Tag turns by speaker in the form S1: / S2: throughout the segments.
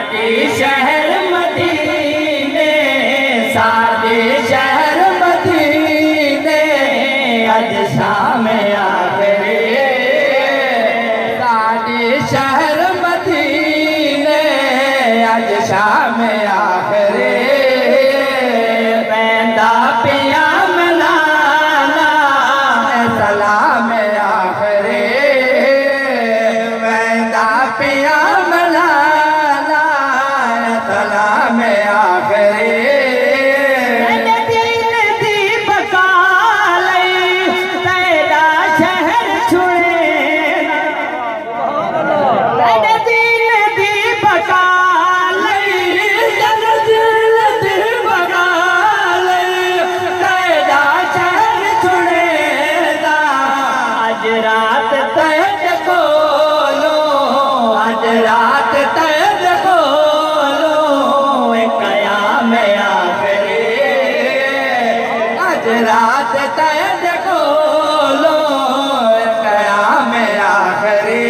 S1: साडे शहर मदीने, साडे शहर मदीने, अज शाम आखिरी साडे शहर मदीने, अज शाम आखिरी पैदा पिया मनाना सलाम आखिरी पैदा पिया मनाना सलाम आखिरी रात तैद खोलो, आज रात तैद खोलो, कयाम आखिरी आज रात तैद खोलो, कयाम आखिरी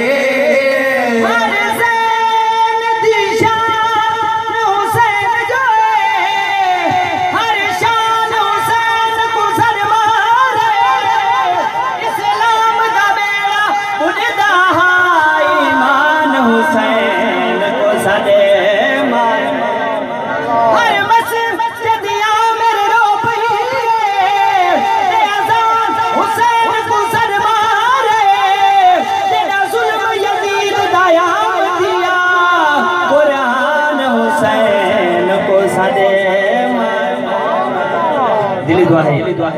S1: दिली दुआ है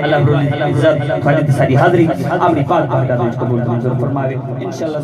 S1: अल्लाह रब्बुल इज्जत खालिद सारी हाज़री अपनी पाक बारगाह में कबूल मंजूर फरमावे इंशाअल्लाह।